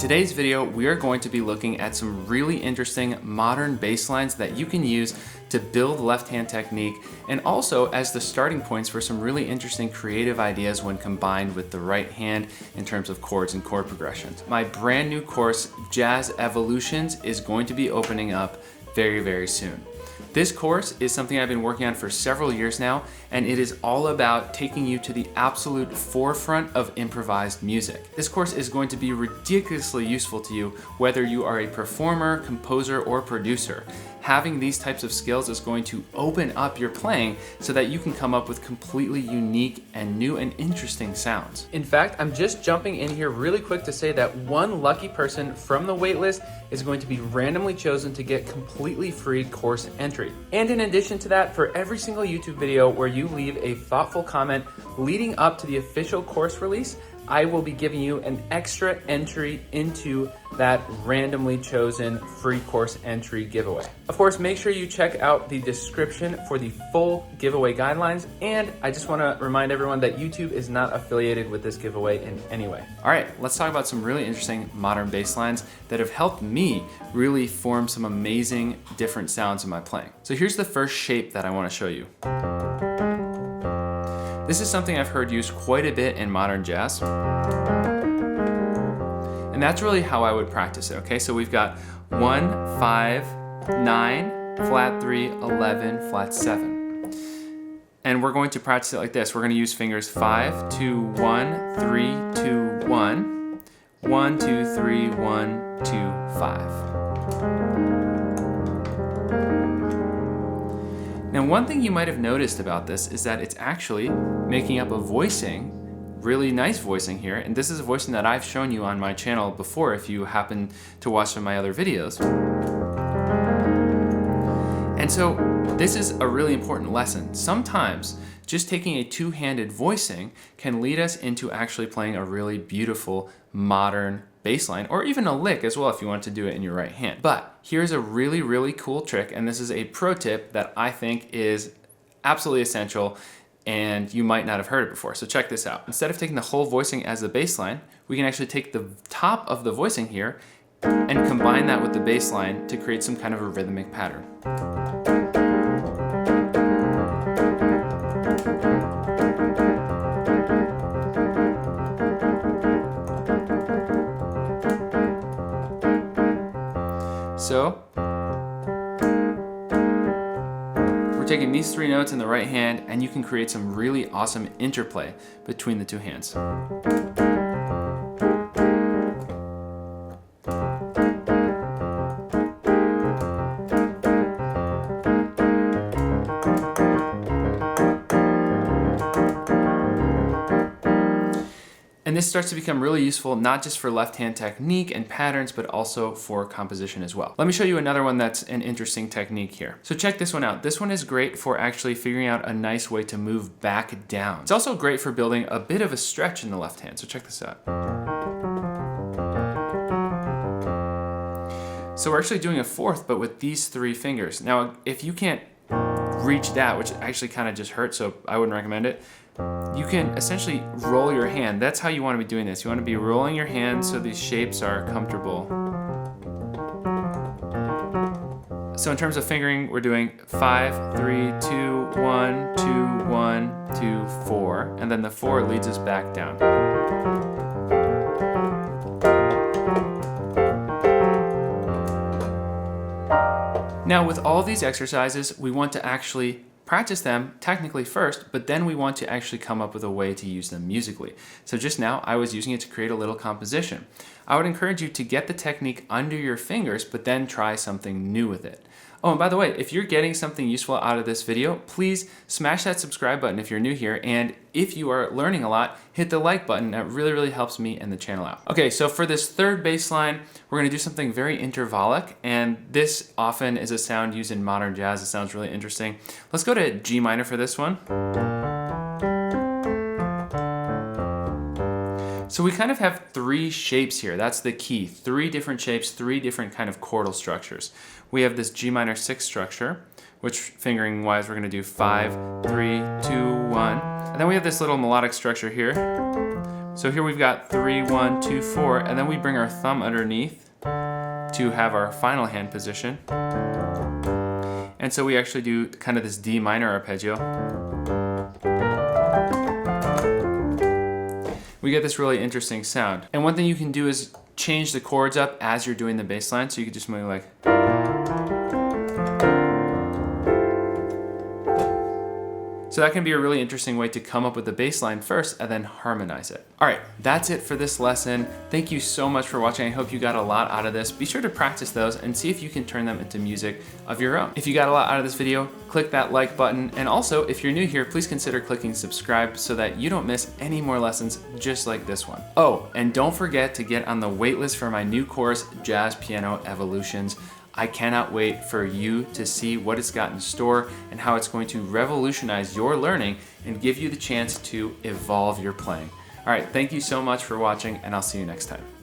today's video, we are going to be looking at some really interesting modern bass lines that you can use to build left-hand technique, and also as the starting points for some really interesting creative ideas when combined with the right hand in terms of chords and chord progressions. My brand new course, Jazz Evolutions, is going to be opening up very, very soon. This course is something I've been working on for several years now, and it is all about taking you to the absolute forefront of improvised music. This course is going to be ridiculously useful to you whether you are a performer, composer, or producer. Having these types of skills is going to open up your playing so that you can come up with completely unique and new and interesting sounds. In fact, I'm just jumping in here really quick to say that one lucky person from the waitlist is going to be randomly chosen to get completely free course entry. And in addition to that, for every single YouTube video where you leave a thoughtful comment leading up to the official course release, I will be giving you an extra entry into that randomly chosen free course entry giveaway. Of course, make sure you check out the description for the full giveaway guidelines. And I just want to remind everyone that YouTube is not affiliated with this giveaway in any way. All right, let's talk about some really interesting modern bass lines that have helped me really form some amazing different sounds in my playing. So here's the first shape that I want to show you. This is something I've heard used quite a bit in modern jazz. And that's really how I would practice it, okay? So we've got 1, 5, 9, flat 3, 11, flat 7. And we're going to practice it like this. We're gonna use fingers 5, 2, 1, 3, 2, 1, 1, 2, 3, 1, 2, 5. Now, one thing you might have noticed about this is that it's actually making up a voicing, really nice voicing here, and this is a voicing that I've shown you on my channel before if you happen to watch some of my other videos. And so this is a really important lesson. Sometimes just taking a two-handed voicing can lead us into actually playing a really beautiful modern bass line, or even a lick as well if you want to do it in your right hand. But here's a really, really cool trick, and this is a pro tip that I think is absolutely essential and you might not have heard it before. So check this out. Instead of taking the whole voicing as the bass line, we can actually take the top of the voicing here and combine that with the bass line to create some kind of a rhythmic pattern. So we're taking these three notes in the right hand, and you can create some really awesome interplay between the two hands. And this starts to become really useful, not just for left-hand technique and patterns, but also for composition as well. Let me show you another one that's an interesting technique here. So check this one out. This one is great for actually figuring out a nice way to move back down. It's also great for building a bit of a stretch in the left hand. So check this out. So we're actually doing a fourth, but with these three fingers. Now, if you can't reach that, which actually kind of just hurts, so I wouldn't recommend it, you can essentially roll your hand. That's how you want to be doing this. You want to be rolling your hand so these shapes are comfortable. So in terms of fingering, we're doing 5, 3, 2, 1, 2, 1, 2, 4, and then the 4 leads us back down. Now, with all these exercises, we want to actually practice them technically first, but then we want to actually come up with a way to use them musically. So just now, I was using it to create a little composition. I would encourage you to get the technique under your fingers, but then try something new with it. Oh, and by the way, if you're getting something useful out of this video, please smash that subscribe button if you're new here. And if you are learning a lot, hit the like button. That really, really helps me and the channel out. Okay, so for this third bass line, we're gonna do something very intervallic. And this often is a sound used in modern jazz. It sounds really interesting. Let's go to G minor for this one. So we kind of have three shapes here. That's the key. Three different shapes, three different kind of chordal structures. We have this G minor 6 structure, which fingering wise, we're gonna do 5, 3, 2, 1. And then we have this little melodic structure here, So here we've got 3, 1, 2, 4, and then we bring our thumb underneath to have our final hand position. And so we actually do kind of this D minor arpeggio. We get this really interesting sound. And one thing you can do is change the chords up as you're doing the bass line. So you could just maybe like, so that can be a really interesting way to come up with the bass line first and then harmonize it. All right, that's it for this lesson. Thank you so much for watching. I hope you got a lot out of this. Be sure to practice those and see if you can turn them into music of your own. If you got a lot out of this video, click that like button. And also, if you're new here, please consider clicking subscribe so that you don't miss any more lessons just like this one. Oh, and don't forget to get on the waitlist for my new course, Jazz Piano Evolutions. I cannot wait for you to see what it's got in store and how it's going to revolutionize your learning and give you the chance to evolve your playing. All right, thank you so much for watching, and I'll see you next time.